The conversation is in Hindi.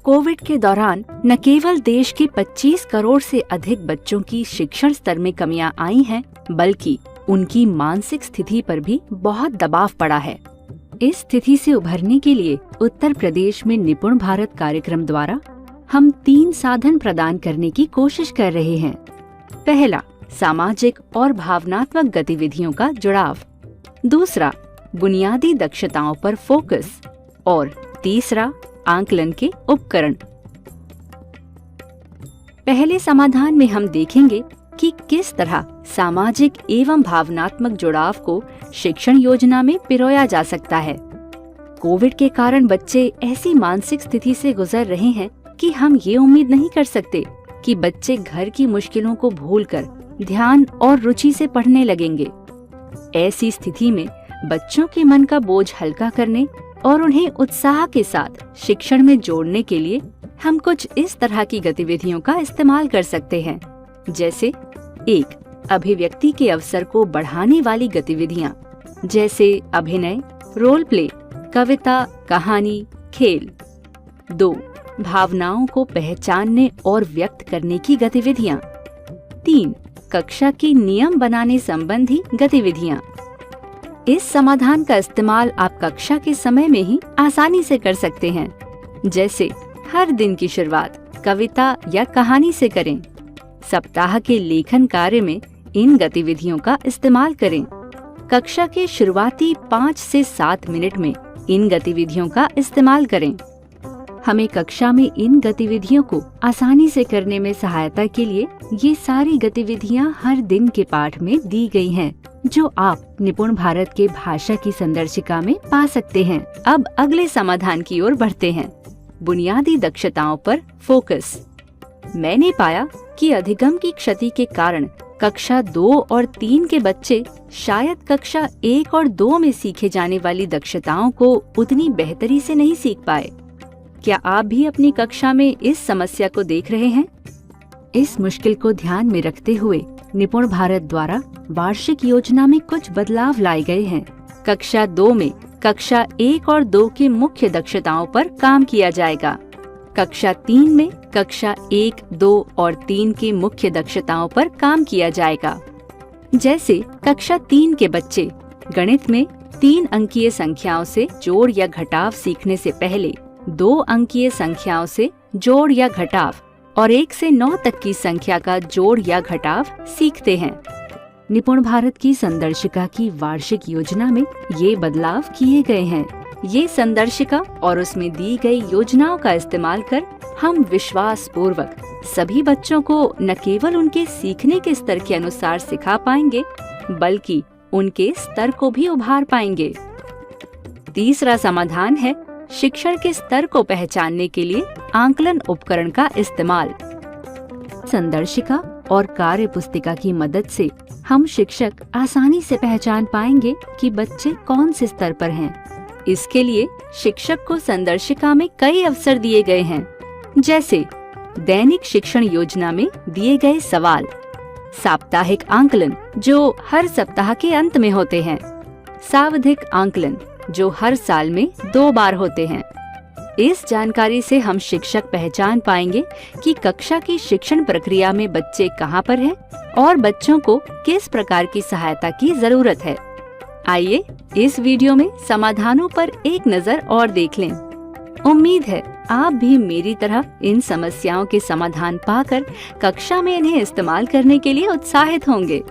कोविड के दौरान न केवल देश के 25 करोड़ से अधिक बच्चों की शिक्षण स्तर में कमियां आई हैं, बल्कि उनकी मानसिक स्थिति पर भी बहुत दबाव पड़ा है। इस स्थिति से उभरने के लिए उत्तर प्रदेश में निपुण भारत कार्यक्रम द्वारा हम 3 साधन प्रदान करने की कोशिश कर रहे हैं। पहला, सामाजिक और भावनात्मक गतिविधियों का जुड़ाव। दूसरा, बुनियादी दक्षताओं पर फोकस। और तीसरा, आंकलन के उपकरण। पहले समाधान में हम देखेंगे कि किस तरह सामाजिक एवं भावनात्मक जुड़ाव को शिक्षण योजना में पिरोया जा सकता है। कोविड के कारण बच्चे ऐसी मानसिक स्थिति से गुजर रहे हैं कि हम ये उम्मीद नहीं कर सकते कि बच्चे घर की मुश्किलों को भूलकर ध्यान और रुचि से पढ़ने लगेंगे। ऐसी स्थिति में बच्चों के मन का बोझ हल्का करने और उन्हें उत्साह के साथ शिक्षण में जोड़ने के लिए हम कुछ इस तरह की गतिविधियों का इस्तेमाल कर सकते हैं, जैसे 1. अभिव्यक्ति के अवसर को बढ़ाने वाली गतिविधियाँ, जैसे अभिनय, रोल प्ले, कविता, कहानी, खेल। 2. भावनाओं को पहचानने और व्यक्त करने की गतिविधियाँ। 3. कक्षा की नियम बनाने संबंधी गतिविधियाँ। इस समाधान का इस्तेमाल आप कक्षा के समय में ही आसानी से कर सकते हैं, जैसे हर दिन की शुरुआत कविता या कहानी से करें। सप्ताह के लेखन कार्य में इन गतिविधियों का इस्तेमाल करें। कक्षा के शुरुआती 5 से 7 मिनट में इन गतिविधियों का इस्तेमाल करें। हमें कक्षा में इन गतिविधियों को आसानी से करने में सहायता के लिए ये सारी गतिविधियां हर दिन के पाठ में दी गई हैं, जो आप निपुण भारत के भाषा की संदर्शिका में पा सकते हैं। अब अगले समाधान की ओर बढ़ते हैं, बुनियादी दक्षताओं पर फोकस। मैंने पाया कि अधिगम की क्षति के कारण कक्षा 2 और 3 के बच्चे शायद कक्षा 1 और 2 में सीखे जाने वाली दक्षताओं को उतनी बेहतरी से नहीं सीख पाए। क्या आप भी अपनी कक्षा में इस समस्या को देख रहे हैं? इस मुश्किल को ध्यान में रखते हुए निपुण भारत द्वारा वार्षिक योजना में कुछ बदलाव लाए गए हैं। कक्षा 2 में कक्षा 1 और 2 की मुख्य दक्षताओं पर काम किया जाएगा। कक्षा 3 में कक्षा 1, 2 और 3 की मुख्य दक्षताओं पर काम किया जाएगा। जैसे कक्षा 3 के बच्चे गणित में 3 अंकीय संख्याओं से जोड़ या घटाव सीखने से पहले 2 अंकीय संख्याओं से जोड़ या घटाव और 1 से 9 तक की संख्या का जोड़ या घटाव सीखते हैं। निपुण भारत की संदर्शिका की वार्षिक योजना में ये बदलाव किए गए हैं। ये संदर्शिका और उसमें दी गई योजनाओं का इस्तेमाल कर हम विश्वास पूर्वक सभी बच्चों को न केवल उनके सीखने के स्तर के अनुसार सिखा पाएंगे, बल्कि उनके स्तर को भी उभार पाएंगे। तीसरा समाधान है शिक्षण के स्तर को पहचानने के लिए आंकलन उपकरण का इस्तेमाल। संदर्शिका और कार्य पुस्तिका की मदद से हम शिक्षक आसानी से पहचान पाएंगे कि बच्चे कौन से स्तर पर हैं। इसके लिए शिक्षक को संदर्शिका में कई अवसर दिए गए हैं, जैसे दैनिक शिक्षण योजना में दिए गए सवाल, साप्ताहिक आंकलन जो हर सप्ताह के अंत में होते हैं, सावधिक आंकलन जो हर साल में 2 बार होते हैं। इस जानकारी से हम शिक्षक पहचान पाएंगे कि कक्षा की शिक्षण प्रक्रिया में बच्चे कहाँ पर हैं और बच्चों को किस प्रकार की सहायता की जरूरत है। आइए इस वीडियो में समाधानों पर एक नजर और देख लें। उम्मीद है आप भी मेरी तरह इन समस्याओं के समाधान पाकर कक्षा में इन्हें इस्तेमाल करने के लिए उत्साहित होंगे।